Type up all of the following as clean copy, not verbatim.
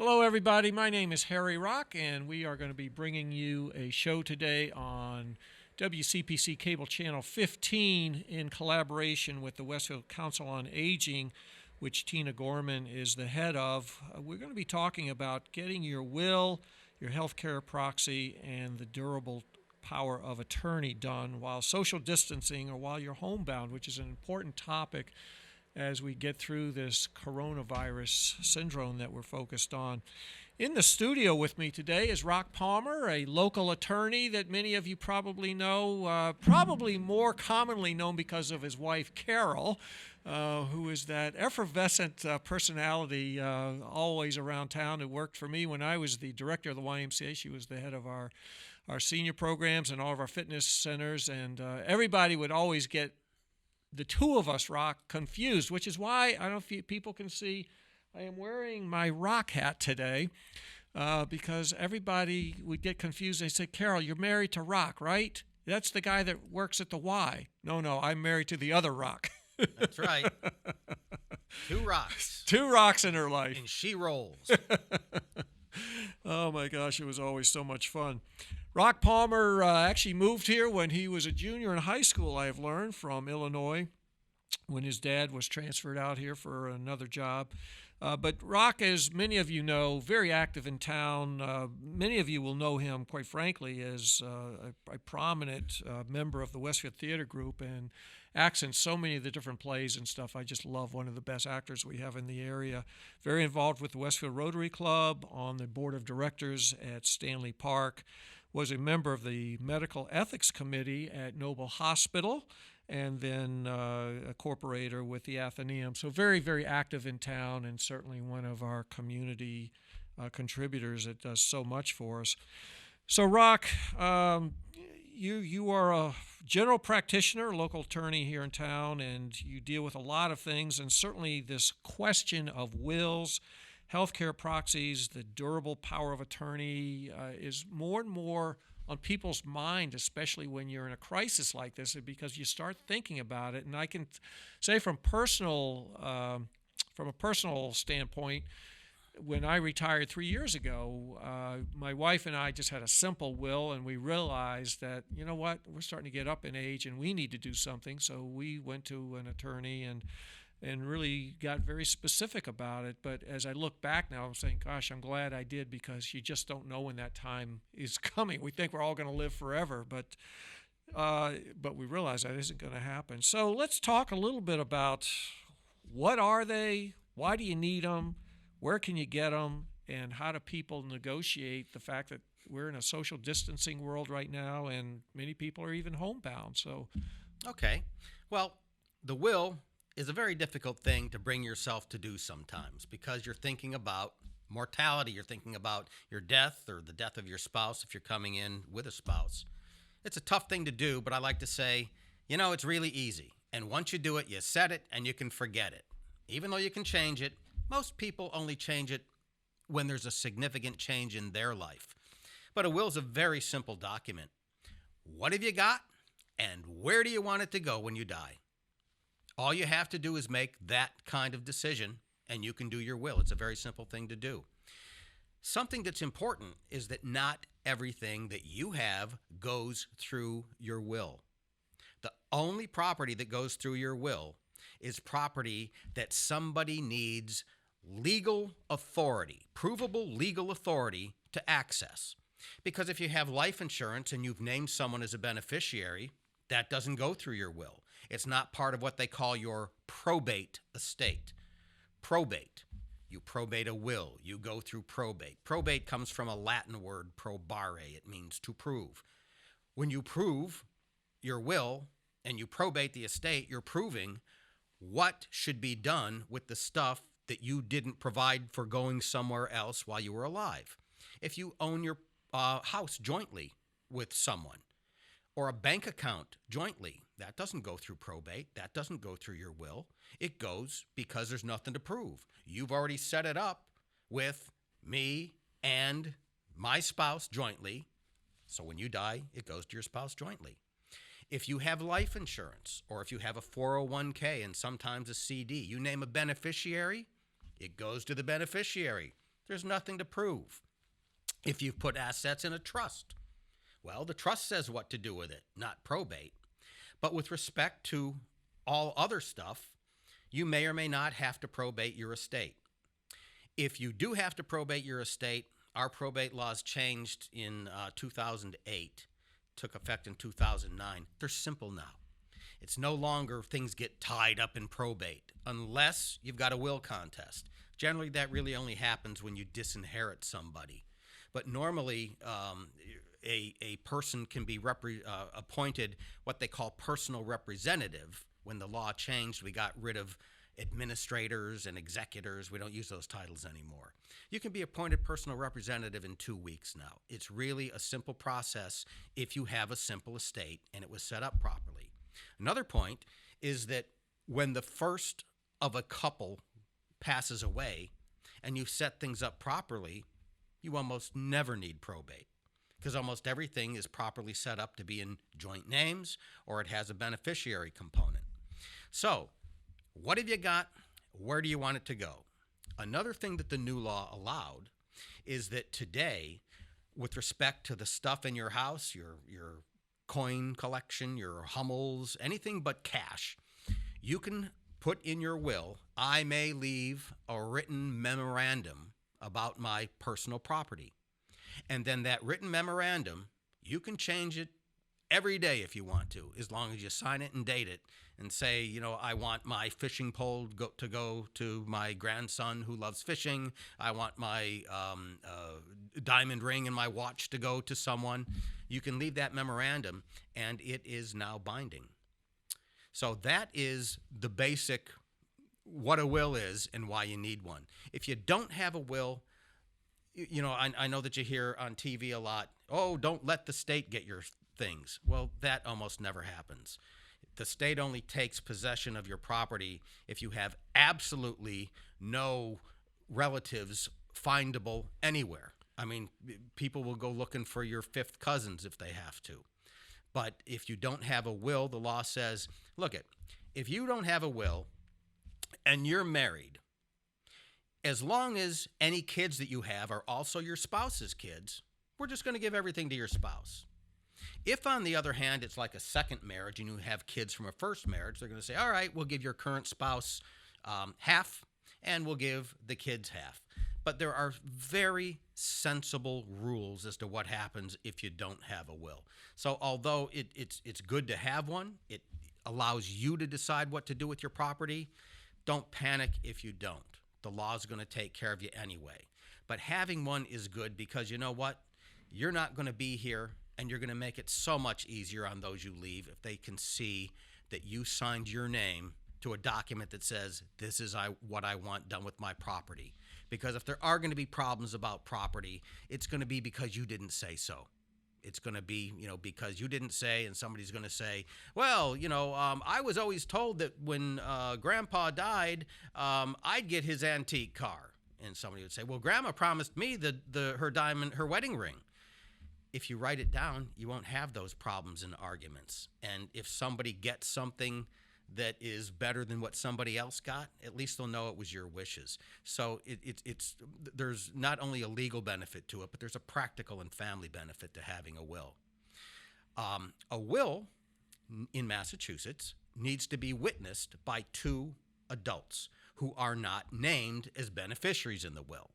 Hello, everybody. My name is Harry Rock, and we are going to be bringing you a show today on WCPC Cable Channel 15 in collaboration with the Westfield Council on Aging, which Tina Gorman is the head of. We're going to be talking about getting your will, your healthcare proxy, and the durable power of attorney done while social distancing or while you're homebound, which is an important topic as we get through this coronavirus syndrome that we're focused on. In the studio with me today is Rock Palmer, a local attorney that many of you probably know, probably more commonly known because of his wife, Carol, who is that effervescent personality always around town. It worked for me when I was the director of the YMCA. She was the head of our senior programs and all of our fitness centers, and everybody would always get the two of us, Rock, confused, which is why, I don't know if people can see, I am wearing my Rock hat today because everybody would get confused. They say, Carol, you're married to Rock, right? That's the guy that works at the Y. No, I'm married to the other Rock. That's right. Two rocks. Two rocks in her life. And she rolls. Oh, my gosh, it was always so much fun. Rock Palmer actually moved here when he was a junior in high school, I have learned, from Illinois, when his dad was transferred out here for another job. But Rock, as many of you know, very active in town. Many of you will know him, quite frankly, as a prominent member of the Westfield Theater Group and acts in so many of the different plays and stuff. I just love one of the best actors we have in the area. Very involved with the Westfield Rotary Club, on the board of directors at Stanley Park, was a member of the Medical Ethics Committee at Noble Hospital, and then a corporator with the Athenaeum. So very, very active in town, and certainly one of our community contributors that does so much for us. So Rock, you are a general practitioner, local attorney here in town, and you deal with a lot of things, and certainly this question of wills, healthcare proxies, the durable power of attorney is more and more on people's mind, especially when you're in a crisis like this, because you start thinking about it. And I can say from a personal standpoint, when I retired 3 years ago, my wife and I just had a simple will, and we realized that, you know what, we're starting to get up in age and we need to do something. So we went to an attorney and really got very specific about it. But as I look back now, I'm saying, gosh, I'm glad I did, because you just don't know when that time is coming. We think we're all going to live forever, but we realize that isn't going to happen. So let's talk a little bit about what are they, why do you need them, where can you get them, and how do people negotiate the fact that we're in a social distancing world right now and many people are even homebound. So, Okay. Well, the will is a very difficult thing to bring yourself to do sometimes, because you're thinking about mortality. You're thinking about your death or the death of your spouse if you're coming in with a spouse. It's a tough thing to do, but I like to say, it's really easy. And once you do it, you set it and you can forget it. Even though you can change it, most people only change it when there's a significant change in their life. But a will is a very simple document. What have you got, and where do you want it to go when you die? All you have to do is make that kind of decision, and you can do your will. It's a very simple thing to do. Something that's important is that not everything that you have goes through your will. The only property that goes through your will is property that somebody needs legal authority, provable legal authority to access. Because if you have life insurance and you've named someone as a beneficiary, that doesn't go through your will. It's not part of what they call your probate estate. Probate. You probate a will. You go through probate. Probate comes from a Latin word, probare. It means to prove. When you prove your will and you probate the estate, you're proving what should be done with the stuff that you didn't provide for going somewhere else while you were alive. If you own your house jointly with someone, or a bank account jointly, that doesn't go through probate. That doesn't go through your will. It goes because there's nothing to prove. You've already set it up with me and my spouse jointly. So when you die, it goes to your spouse jointly. If you have life insurance, or if you have a 401k and sometimes a CD, you name a beneficiary, it goes to the beneficiary. There's nothing to prove. If you've put assets in a trust, well, the trust says what to do with it, not probate. But with respect to all other stuff, you may or may not have to probate your estate. If you do have to probate your estate, our probate laws changed in 2008, took effect in 2009. They're simple now. It's no longer things get tied up in probate unless you've got a will contest. Generally, that really only happens when you disinherit somebody. But normally, a person can be appointed what they call personal representative. When the law changed, we got rid of administrators and executors. We don't use those titles anymore. You can be appointed personal representative in 2 weeks now. It's really a simple process if you have a simple estate and it was set up properly. Another point is that when the first of a couple passes away and you've set things up properly, you almost never need probate because almost everything is properly set up to be in joint names or it has a beneficiary component. So, what have you got? Where do you want it to go? Another thing that the new law allowed is that today, with respect to the stuff in your house, your coin collection, your Hummels, anything but cash, you can put in your will, I may leave a written memorandum about my personal property. And then that written memorandum, you can change it every day if you want to, as long as you sign it and date it and say, you know, I want my fishing pole to go to my grandson who loves fishing. I want my diamond ring and my watch to go to someone. You can leave that memorandum and it is now binding. So that is the basic what a will is and why you need one. If you don't have a will, you know, I know that you hear on TV a lot, oh, don't let the state get your things. Well, that almost never happens. The state only takes possession of your property if you have absolutely no relatives findable anywhere. I mean, people will go looking for your fifth cousins if they have to. But if you don't have a will, the law says, look it, if you don't have a will and you're married, as long as any kids that you have are also your spouse's kids, we're just going to give everything to your spouse. If, on the other hand, it's like a second marriage and you have kids from a first marriage, they're going to say, all right, we'll give your current spouse half and we'll give the kids half. But there are very sensible rules as to what happens if you don't have a will. So although it's good to have one, it allows you to decide what to do with your property, don't panic if you don't. The law is going to take care of you anyway. But having one is good because you know what? You're not going to be here, and you're going to make it so much easier on those you leave if they can see that you signed your name to a document that says, this is what I want done with my property. Because if there are going to be problems about property, it's going to be because you didn't say so. It's going to be, you know, because you didn't say, and somebody's going to say, well, you know, I was always told that when Grandpa died, I'd get his antique car. And somebody would say, well, Grandma promised me her wedding ring. If you write it down, you won't have those problems and arguments. And if somebody gets something that is better than what somebody else got, at least they'll know it was your wishes. So there's not only a legal benefit to it, but there's a practical and family benefit to having a will. A will in Massachusetts needs to be witnessed by 2 adults who are not named as beneficiaries in the will.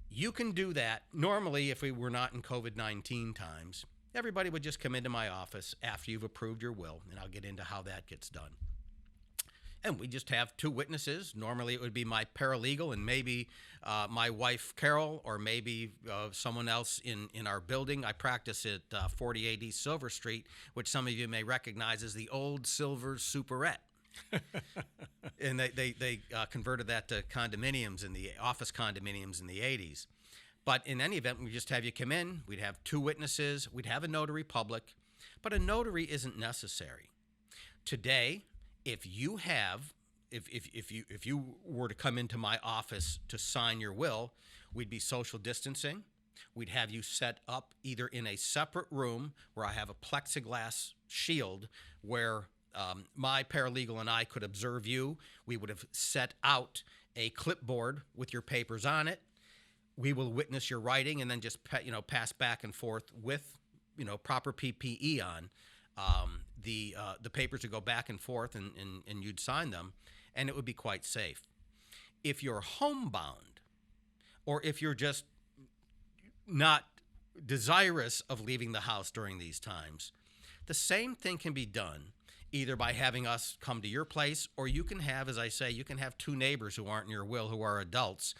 You can do that. Normally, if we were not in COVID-19 times, everybody would just come into my office after you've approved your will, and I'll get into how that gets done. And we just have 2 witnesses. Normally, it would be my paralegal and maybe my wife, Carol, or maybe someone else in our building. I practice at 4080 Silver Street, which some of you may recognize as the old Silver Superette. And they converted that to condominiums, in the office condominiums in the 80s. But in any event, we just have you come in. We'd have 2 witnesses. We'd have a notary public. But a notary isn't necessary. Today, if you were to come into my office to sign your will, we'd be social distancing. We'd have you set up either in a separate room where I have a plexiglass shield where my paralegal and I could observe you. We would have set out a clipboard with your papers on it. We will witness your writing and then just pass back and forth with proper PPE on. The papers would go back and forth and you'd sign them, and it would be quite safe. If you're homebound, or if you're just not desirous of leaving the house during these times, the same thing can be done either by having us come to your place, or you can have, as I say, you can have two neighbors who aren't in your will, who are adults,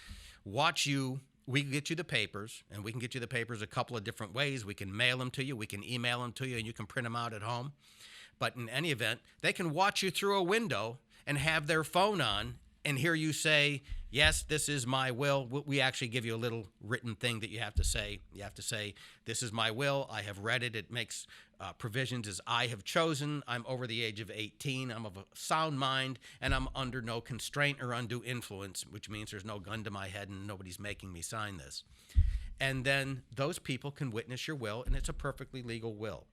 watch you. We can get you the papers, and we can get you the papers a couple of different ways. We can mail them to you, we can email them to you, and you can print them out at home. But in any event, they can watch you through a window and have their phone on and hear you say, yes, this is my will. We actually give you a little written thing that you have to say. You have to say, this is my will. I have read it. It makes provisions as I have chosen. I'm over the age of 18. I'm of a sound mind, and I'm under no constraint or undue influence, which means there's no gun to my head and nobody's making me sign this. And then those people can witness your will, and it's a perfectly legal will.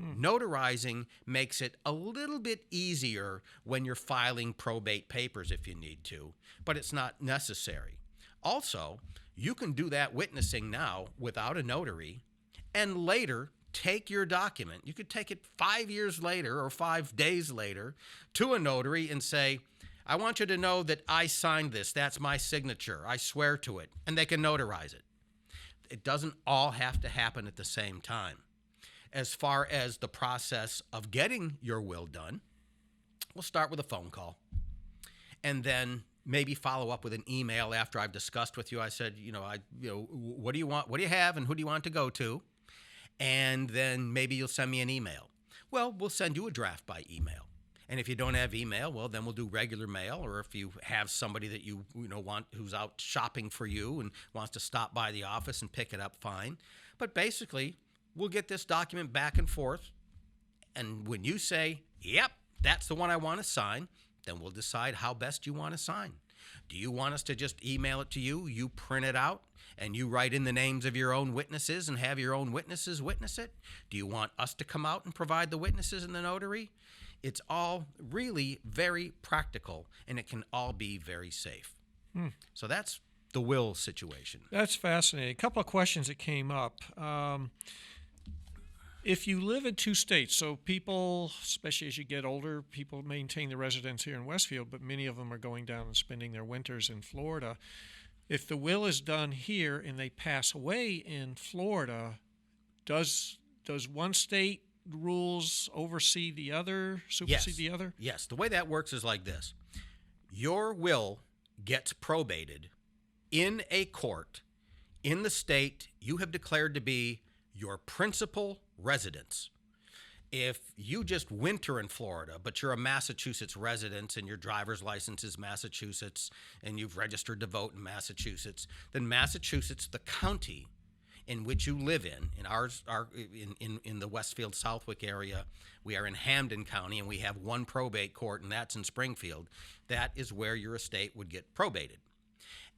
Notarizing makes it a little bit easier when you're filing probate papers if you need to, but it's not necessary. Also, you can do that witnessing now without a notary, and later take your document. You could take it 5 years later or 5 days later to a notary and say, I want you to know that I signed this. That's my signature. I swear to it. And they can notarize it. It doesn't all have to happen at the same time. As far as the process of getting your will done, we'll start with a phone call and then maybe follow up with an email after I've discussed with you. I said, what do you want? What do you have? And who do you want to go to? And then maybe you'll send me an email. Well, we'll send you a draft by email. And if you don't have email, well, then we'll do regular mail. Or if you have somebody that you want who's out shopping for you and wants to stop by the office and pick it up, fine. But basically, we'll get this document back and forth, and when you say, yep, that's the one I want to sign, then we'll decide how best you want to sign. Do you want us to just email it to you, you print it out, and you write in the names of your own witnesses and have your own witnesses witness it? Do you want us to come out and provide the witnesses and the notary? It's all really very practical, and it can all be very safe. So that's the will situation. That's fascinating. A couple of questions that came up. If you live in two states, so people, especially as you get older, people maintain their residence here in Westfield, but many of them are going down and spending their winters in Florida. If the will is done here and they pass away in Florida, does one state rules oversee the other, supersede the other? Yes. The way that works is like this. Your will gets probated in a court in the state you have declared to be your principal residence. If you just winter in Florida, but you're a Massachusetts resident and your driver's license is Massachusetts and you've registered to vote in Massachusetts, then Massachusetts, the county in which you live in ours are in the Westfield Southwick area, we are in Hampden County and we have one probate court, and that's in Springfield. That is where your estate would get probated.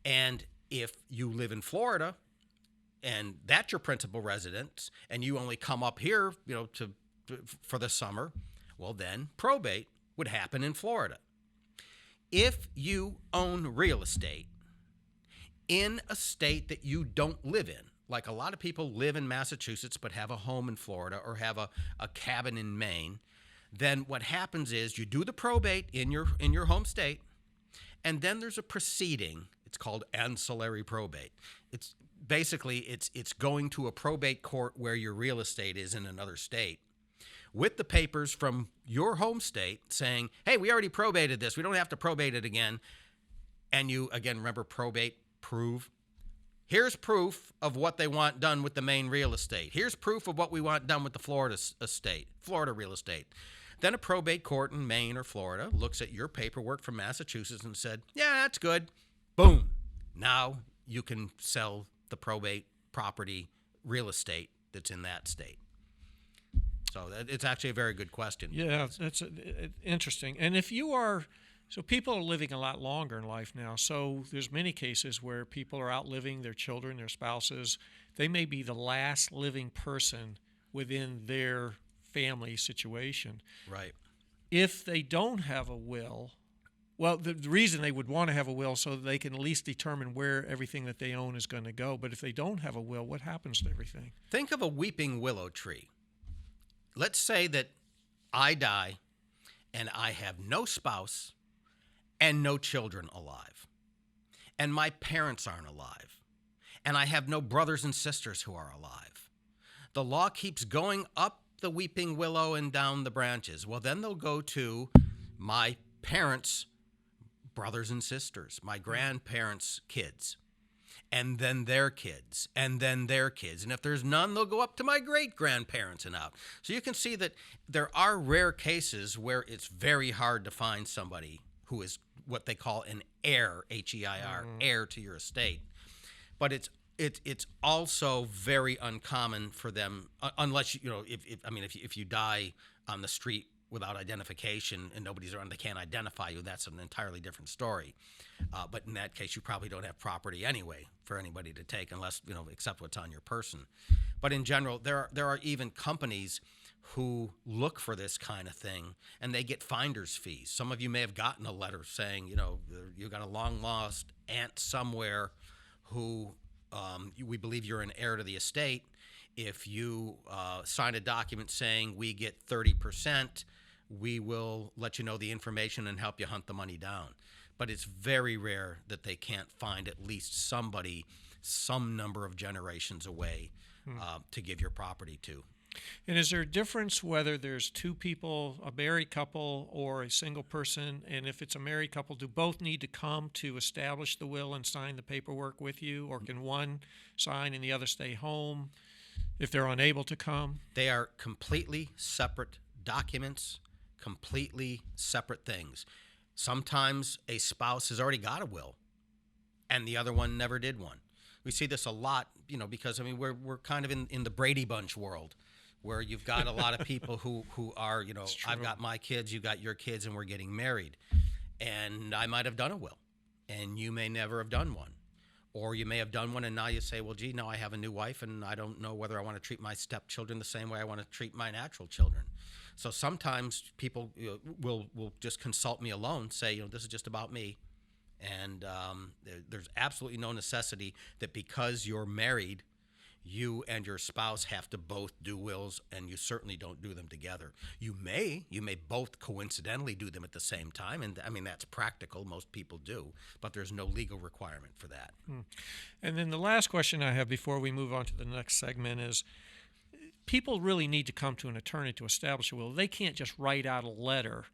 And if you live in Florida and that's your principal residence, and you only come up here, for the summer, well, then probate would happen in Florida. If you own real estate in a state that you don't live in, like a lot of people live in Massachusetts but have a home in Florida or have a cabin in Maine, then what happens is you do the probate in your home state, and then there's a proceeding. It's called ancillary probate. It's going to a probate court where your real estate is in another state with the papers from your home state saying, hey, we already probated this. We don't have to probate it again. And you, again, remember probate, prove. Here's proof of what they want done with the Maine real estate. Here's proof of what we want done with the Florida real estate. Then a probate court in Maine or Florida looks at your paperwork from Massachusetts and said, yeah, that's good. Boom. Now you can sell the probate property real estate that's in that state. So it's actually a very good question. Yeah, that's interesting. And if you are, so people are living a lot longer in life now. So there's many cases where people are outliving their children, their spouses. They may be the last living person within their family situation. Right. if they don't have a will, well, the reason they would want to have a will so that they can at least determine where everything that they own is going to go. But if they don't have a will, what happens to everything? Think of a weeping willow tree. Let's say that I die and I have no spouse and no children alive, and my parents aren't alive, and I have no brothers and sisters who are alive. The law keeps going up the weeping willow and down the branches. Well, then they'll go to my parents' brothers and sisters, my grandparents' kids, and then their kids, and then their kids. And if there's none, they'll go up to my great-grandparents and out. So you can see that there are rare cases where it's very hard to find somebody who is what they call an heir, H-E-I-R, heir to your estate. But it's also very uncommon for them, unless, if you die on the street without identification and nobody's around, they can't identify you, that's an entirely different story. But in that case, you probably don't have property anyway for anybody to take, unless, except what's on your person. But in general, there are even companies who look for this kind of thing, and they get finder's fees. Some of you may have gotten a letter saying, you got a long-lost aunt somewhere who we believe you're an heir to the estate. If you sign a document saying we get 30%, we will let you know the information and help you hunt the money down. But it's very rare that they can't find at least somebody some number of generations away to give your property to. And is there a difference whether there's two people, a married couple, or a single person? And if it's a married couple, do both need to come to establish the will and sign the paperwork with you? Or can one sign and the other stay home if they're unable to come? They are completely separate documents, completely separate things. Sometimes a spouse has already got a will and the other one never did one. We see this a lot, because we're kind of in the Brady Bunch world, where you've got a lot of people who are, I've got my kids, you got your kids, and we're getting married. And I might have done a will, and you may never have done one. Or you may have done one, and now you say, well, gee, now I have a new wife, and I don't know whether I want to treat my stepchildren the same way I want to treat my natural children. So sometimes people will just consult me alone, say, this is just about me. And there's absolutely no necessity that because you're married, you and your spouse have to both do wills, and you certainly don't do them together. You may both coincidentally do them at the same time, and that's practical. Most people do, but there's no legal requirement for that. And then the last question I have before we move on to the next segment is, people really need to come to an attorney to establish a will. They can't just write out a letter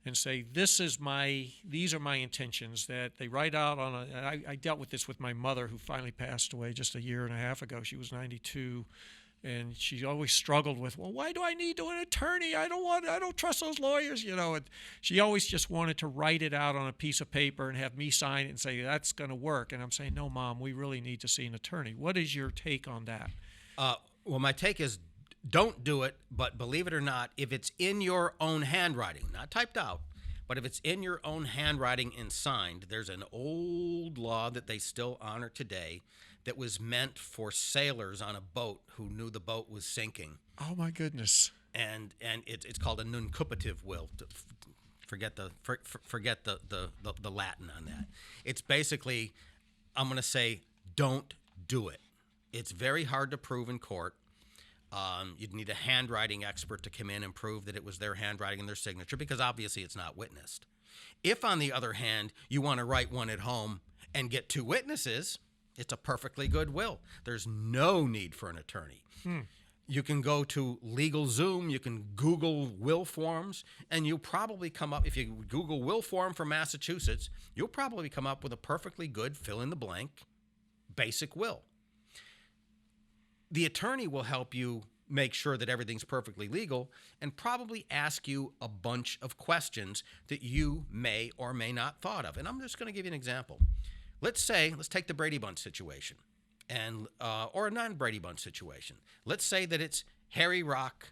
and say, these are my intentions, that they write out on I dealt with this with my mother, who finally passed away just a year and a half ago. She was 92, and she always struggled with, well, why do I need an attorney? I don't trust those lawyers, And she always just wanted to write it out on a piece of paper and have me sign it and say, that's going to work. And I'm saying, no, Mom, we really need to see an attorney. What is your take on that? Well, my take is, don't do it, but believe it or not, if it's in your own handwriting, not typed out, but if it's in your own handwriting and signed, there's an old law that they still honor today that was meant for sailors on a boat who knew the boat was sinking. Oh, my goodness. And it's called a nuncupative will. Forget the Latin on that. It's basically, I'm going to say, don't do it. It's very hard to prove in court. You'd need a handwriting expert to come in and prove that it was their handwriting and their signature, because obviously it's not witnessed. If, on the other hand, you want to write one at home and get two witnesses, it's a perfectly good will. There's no need for an attorney. You can go to LegalZoom, you can Google will forms, and you'll probably come up, if you Google will form for Massachusetts, you'll probably come up with a perfectly good fill-in-the-blank basic will. The attorney will help you make sure that everything's perfectly legal and probably ask you a bunch of questions that you may or may not thought of. And I'm just going to give you an example. Let's take the Brady Bunch situation, and or a non-Brady Bunch situation. Let's say that it's Harry Rock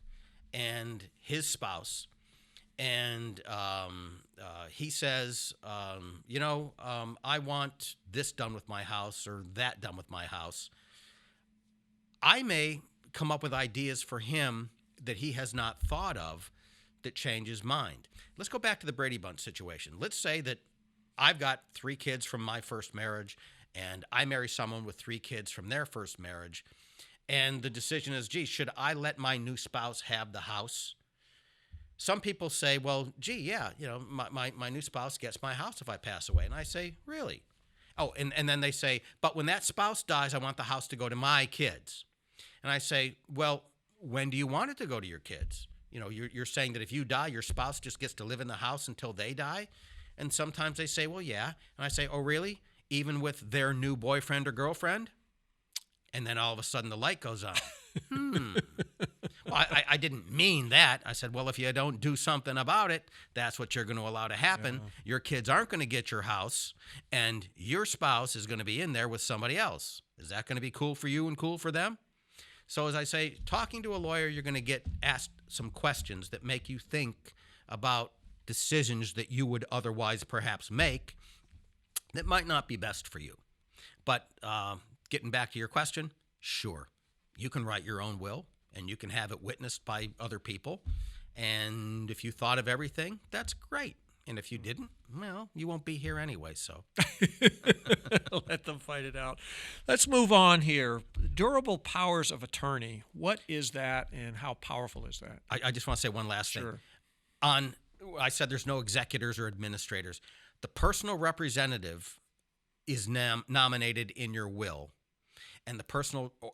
and his spouse, and he says, I want this done with my house or that done with my house. I may come up with ideas for him that he has not thought of that change his mind. Let's go back to the Brady Bunch situation. Let's say that I've got 3 kids from my first marriage, and I marry someone with 3 kids from their first marriage, and the decision is, gee, should I let my new spouse have the house? Some people say, well, gee, yeah, my new spouse gets my house if I pass away. And I say, really? Oh, and then they say, but when that spouse dies, I want the house to go to my kids. And I say, well, when do you want it to go to your kids? You're saying that if you die, your spouse just gets to live in the house until they die? And sometimes they say, well, yeah. And I say, oh, really? Even with their new boyfriend or girlfriend? And then all of a sudden the light goes on. Well, I didn't mean that. I said, well, if you don't do something about it, that's what you're going to allow to happen. Yeah. Your kids aren't going to get your house, and your spouse is going to be in there with somebody else. Is that going to be cool for you and cool for them? So as I say, talking to a lawyer, you're going to get asked some questions that make you think about decisions that you would otherwise perhaps make that might not be best for you. But getting back to your question, sure, you can write your own will, and you can have it witnessed by other people. And if you thought of everything, that's great. And if you didn't, well, you won't be here anyway, so. Let them fight it out. Let's move on here. Durable powers of attorney. What is that, and how powerful is that? I just want to say one last thing. I said there's no executors or administrators. The personal representative is nominated in your will. And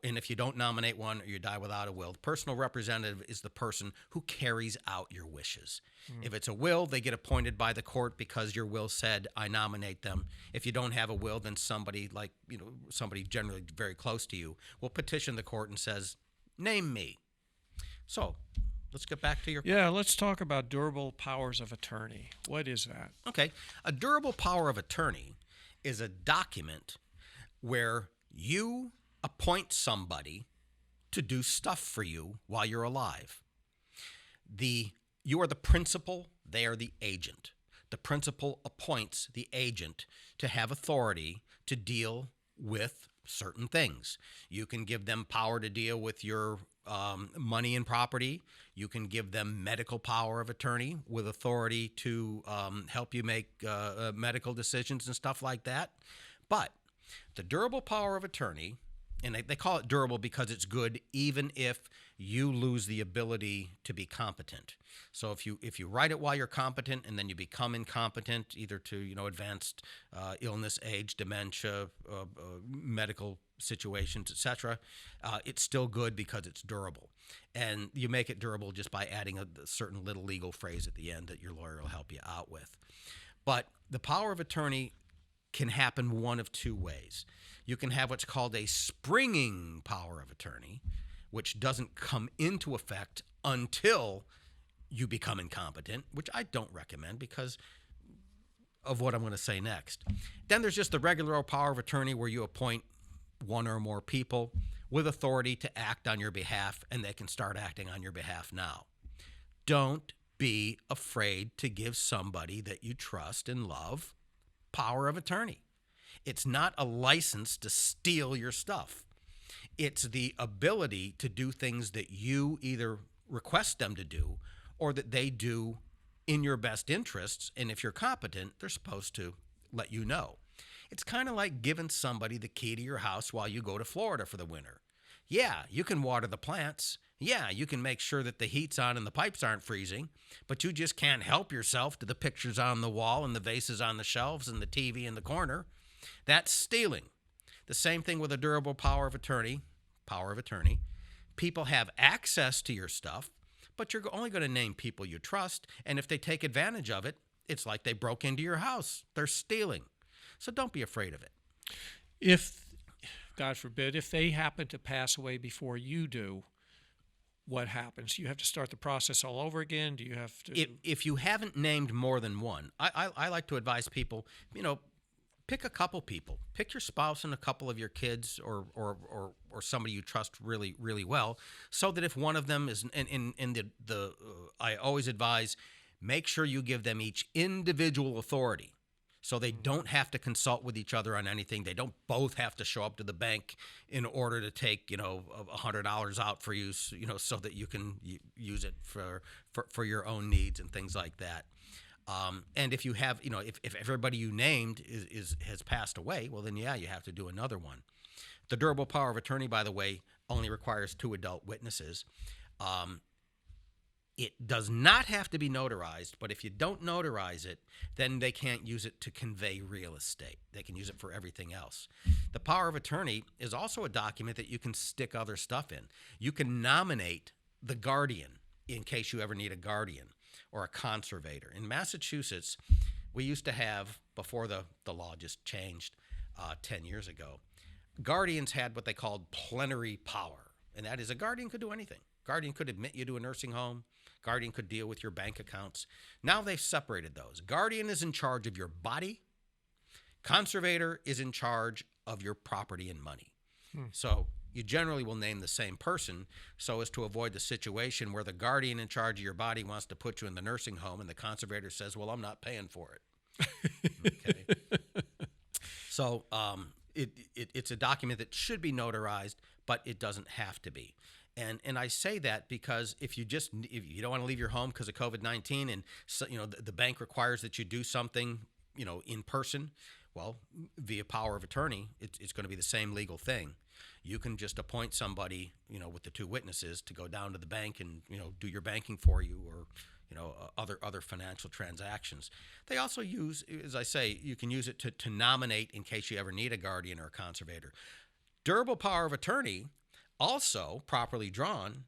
if you don't nominate one or you die without a will, the personal representative is the person who carries out your wishes. If it's a will, they get appointed by the court because your will said, I nominate them. If you don't have a will, then somebody somebody generally very close to you will petition the court and says, name me. So let's get back to your... Yeah, let's talk about durable powers of attorney. What is that? Okay. A durable power of attorney is a document where you appoint somebody to do stuff for you while you're alive. You are the principal, they are the agent. The principal appoints the agent to have authority to deal with certain things. You can give them power to deal with your money and property. You can give them medical power of attorney with authority to help you make medical decisions and stuff like that. But the durable power of attorney, and they call it durable because it's good even if you lose the ability to be competent. So if you write it while you're competent and then you become incompetent, either to advanced illness, age, dementia, medical situations, etc., it's still good because it's durable. And you make it durable just by adding a certain little legal phrase at the end that your lawyer will help you out with. But the power of attorney can happen one of 2 ways. You can have what's called a springing power of attorney, which doesn't come into effect until you become incompetent, which I don't recommend because of what I'm going to say next. Then there's just the regular old power of attorney where you appoint one or more people with authority to act on your behalf, and they can start acting on your behalf now. Don't be afraid to give somebody that you trust and love power of attorney. It's not a license to steal your stuff. It's the ability to do things that you either request them to do or that they do in your best interests. And if you're competent, they're supposed to let you know. It's kind of like giving somebody the key to your house while you go to Florida for the winter. Yeah, you can water the plants. Yeah, you can make sure that the heat's on and the pipes aren't freezing, but you just can't help yourself to the pictures on the wall and the vases on the shelves and the TV in the corner. That's stealing. The same thing with a durable power of attorney. People have access to your stuff, but you're only going to name people you trust, and if they take advantage of it, it's like they broke into your house. They're stealing. So don't be afraid of it. If, God forbid, if they happen to pass away before you do, what happens? You have to start the process all over again? Do you have to... If you haven't named more than one, I like to advise people, pick a couple people. Pick your spouse and a couple of your kids or somebody you trust really, really well, so that if one of them is I always advise, make sure you give them each individual authority. So they don't have to consult with each other on anything. They don't both have to show up to the bank in order to take, $100 out for you, so that you can use it for your own needs and things like that. And if you have, if everybody you named has passed away, well, then you have to do another one. The durable power of attorney, by the way, only requires 2 adult witnesses. It does not have to be notarized, but if you don't notarize it, then they can't use it to convey real estate. They can use it for everything else. The power of attorney is also a document that you can stick other stuff in. You can nominate the guardian in case you ever need a guardian or a conservator. In Massachusetts, we used to have, before the law just changed 10 years ago, guardians had what they called plenary power, and that is a guardian could do anything. Guardian could admit you to a nursing home. Guardian could deal with your bank accounts. Now they've separated those. Guardian is in charge of your body. Conservator is in charge of your property and money. So you generally will name the same person so as to avoid the situation where the guardian in charge of your body wants to put you in the nursing home and the conservator says, well, I'm not paying for it. Okay. So it's a document that should be notarized, but it doesn't have to be. And I say that because if you don't want to leave your home because of COVID-19 and the bank requires that you do something in person, well, via power of attorney, it's going to be the same legal thing. You can just appoint somebody with the 2 witnesses to go down to the bank and do your banking for you, or other financial transactions. They also use, as I say, you can use it to nominate in case you ever need a guardian or a conservator. Durable power of attorney, also properly drawn,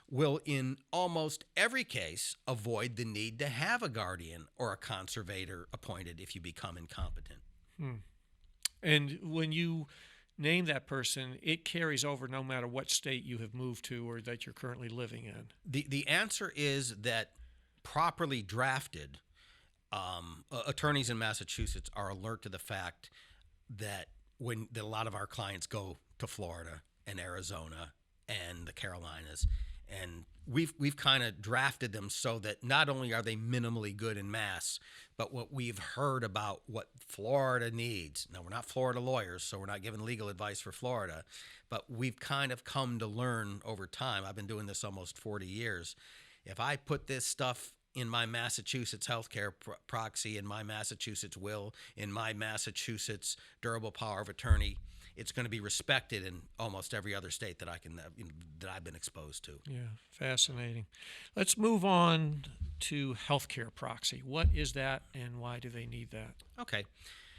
will in almost every case avoid the need to have a guardian or a conservator appointed if you become incompetent. And when you name that person, it carries over no matter what state you have moved to or that you're currently living in. The answer is that properly drafted, attorneys in Massachusetts are alert to the fact that a lot of our clients go to Florida and Arizona and the Carolinas, and we've kind of drafted them so that not only are they minimally good in Mass, but what we've heard about what Florida needs. Now, we're not Florida lawyers, so we're not giving legal advice for Florida, but we've kind of come to learn over time. I've been doing this almost 40 years. If I put this stuff in my Massachusetts healthcare proxy, in my Massachusetts will, in my Massachusetts durable power of attorney, it's going to be respected in almost every other state that I've been exposed to. Yeah, fascinating. Let's move on to healthcare proxy. What is that, and why do they need that? Okay.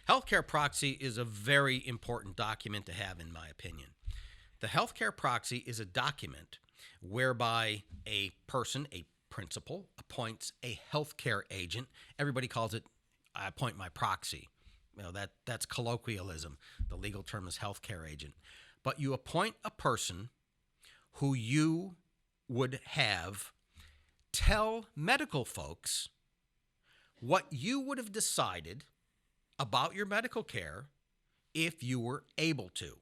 Healthcare proxy is a very important document to have, in my opinion. The healthcare proxy is a document whereby a person, a principal, appoints a healthcare agent. Everybody calls it, I appoint my proxy. That's colloquialism. The legal term is healthcare agent. But you appoint a person who you would have tell medical folks what you would have decided about your medical care if you were able to.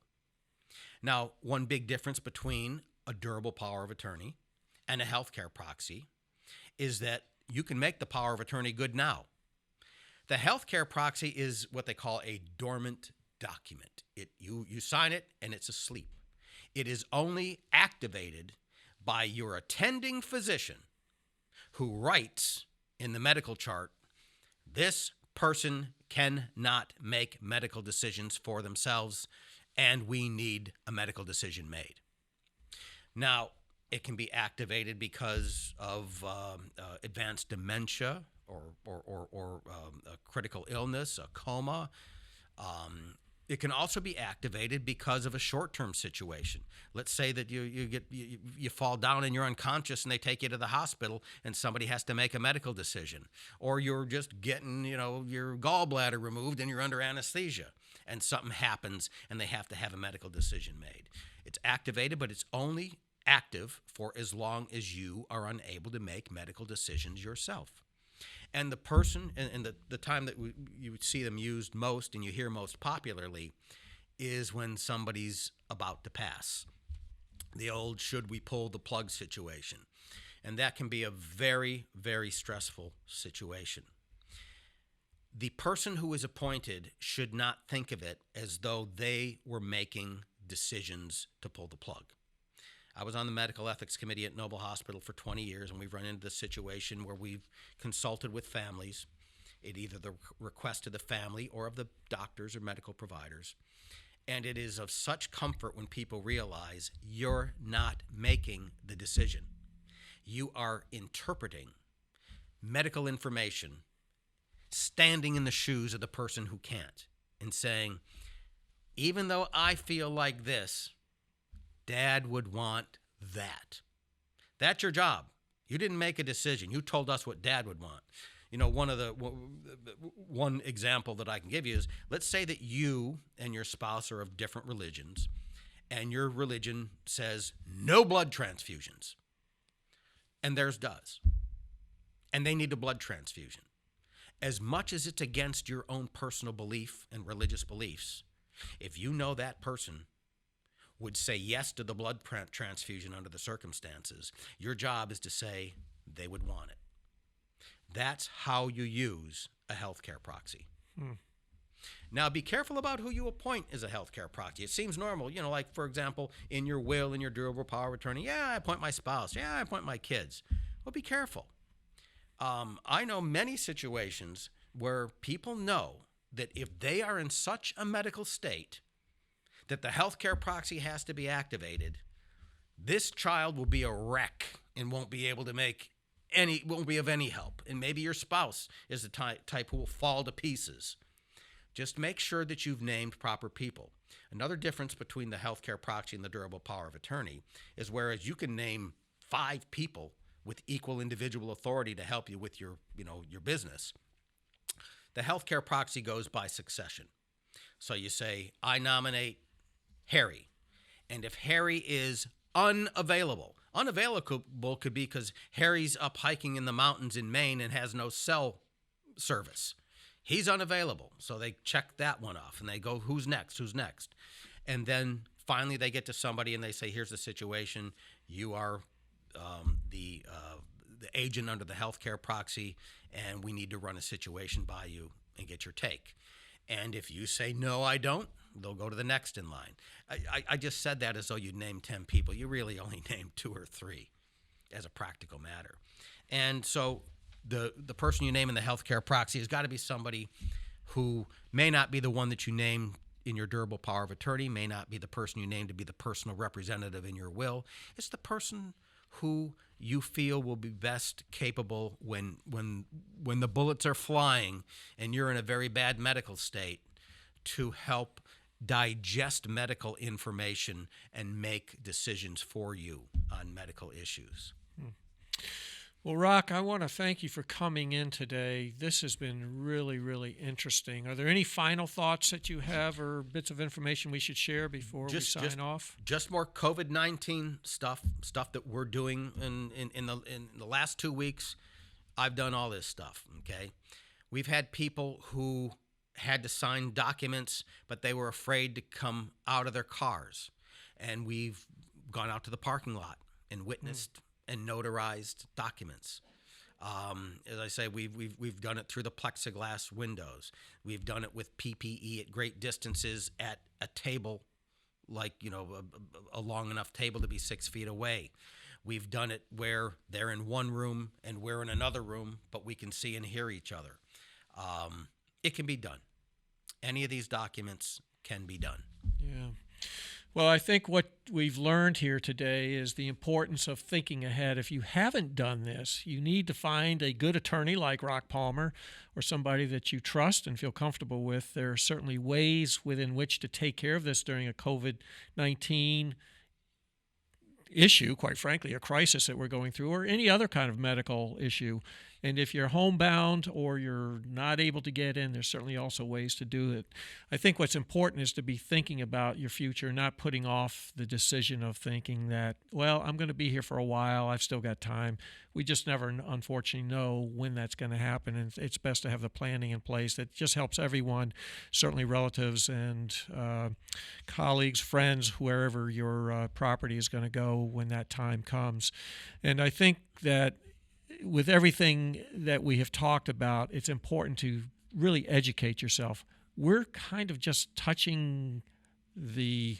Now, one big difference between a durable power of attorney and a healthcare proxy is that you can make the power of attorney good now. The healthcare proxy is what they call a dormant document. You sign it and it's asleep. It is only activated by your attending physician who writes in the medical chart, this person cannot make medical decisions for themselves and we need a medical decision made. Now, it can be activated because of advanced dementia or a critical illness, a coma. It can also be activated because of a short-term situation. Let's say that you fall down and you're unconscious and they take you to the hospital and somebody has to make a medical decision. Or you're just getting, your gallbladder removed and you're under anesthesia and something happens and they have to have a medical decision made. It's activated, but it's only active for as long as you are unable to make medical decisions yourself. And the person, and the time that you would see them used most and you hear most popularly is when somebody's about to pass. The old should we pull the plug situation. And that can be a very, very stressful situation. The person who is appointed should not think of it as though they were making decisions to pull the plug. I was on the medical ethics committee at Noble Hospital for 20 years, and we've run into this situation where we've consulted with families at either the request of the family or of the doctors or medical providers. And it is of such comfort when people realize you're not making the decision. You are interpreting medical information, standing in the shoes of the person who can't, and saying, even though I feel like this, Dad would want that. That's your job. You didn't make a decision. You told us what Dad would want. You know, one example that I can give you is, let's say that you and your spouse are of different religions, and your religion says no blood transfusions, and theirs does, and they need a blood transfusion. As much as it's against your own personal belief and religious beliefs, if you know that person would say yes to the blood transfusion under the circumstances, your job is to say they would want it. That's how you use a healthcare proxy. Now, be careful about who you appoint as a healthcare proxy. It seems normal, you know, like, for example, in your will, in your durable power of attorney, yeah, I appoint my spouse. Yeah, I appoint my kids. Well, be careful. I know many situations where people know that if they are in such a medical state that the healthcare proxy has to be activated, this child will be a wreck and won't be able to won't be of any help. And maybe your spouse is the type who will fall to pieces. Just make sure that you've named proper people. Another difference between the healthcare proxy and the durable power of attorney is, whereas you can name 5 people with equal individual authority to help you with your business, the healthcare proxy goes by succession. So you say, I nominate Harry. And if Harry is unavailable could be because Harry's up hiking in the mountains in Maine and has no cell service. He's unavailable. So they check that one off and they go, who's next? And then finally they get to somebody and they say, here's the situation. You are the agent under the healthcare proxy, and we need to run a situation by you and get your take. And if you say, no, I don't, they'll go to the next in line. I just said that as though you'd name 10 people. You really only named 2 or 3 as a practical matter. And so the person you name in the healthcare proxy has got to be somebody who may not be the one that you named in your durable power of attorney, may not be the person you named to be the personal representative in your will. It's the person who you feel will be best capable when the bullets are flying and you're in a very bad medical state, to help digest medical information and make decisions for you on medical issues. Well, Rock, I want to thank you for coming in today. This has been really, really interesting. Are there any final thoughts that you have or bits of information we should share before we sign off? Just more COVID-19 stuff that we're doing in the last 2 weeks. I've done all this stuff, okay? We've had people who had to sign documents, but they were afraid to come out of their cars. And we've gone out to the parking lot and witnessed and notarized documents. As I say, we've done it through the plexiglass windows. We've done it with PPE at great distances at a table, like, a long enough table to be 6 feet away. We've done it where they're in one room and we're in another room, but we can see and hear each other. It can be done. Any of these documents can be done. Yeah. Well, I think what we've learned here today is the importance of thinking ahead. If you haven't done this, you need to find a good attorney like Rock Palmer, or somebody that you trust and feel comfortable with. There are certainly ways within which to take care of this during a COVID-19 issue, quite frankly, a crisis that we're going through, or any other kind of medical issue. And if you're homebound or you're not able to get in, there's certainly also ways to do it. I think what's important is to be thinking about your future, not putting off the decision of thinking that, well, I'm going to be here for a while, I've still got time. We just never, unfortunately, know when that's going to happen, and it's best to have the planning in place. That just helps everyone, certainly relatives and colleagues, friends, wherever your property is going to go when that time comes. And I think that with everything that we have talked about, it's important to really educate yourself. We're kind of just touching the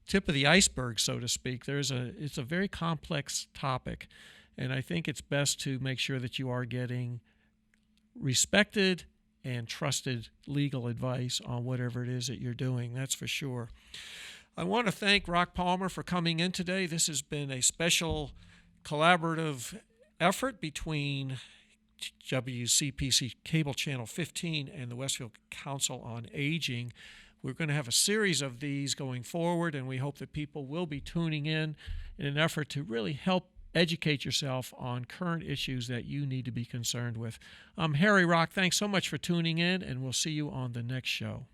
tip of the iceberg, so to speak. It's a very complex topic, and I think it's best to make sure that you are getting respected and trusted legal advice on whatever it is that you're doing. That's for sure. I want to thank Rock Palmer for coming in today. This has been a special collaborative effort between WCPC Cable Channel 15 and the Westfield Council on Aging. We're going to have a series of these going forward, and we hope that people will be tuning in an effort to really help educate yourself on current issues that you need to be concerned with. I'm Harry Rock. Thanks so much for tuning in, and we'll see you on the next show.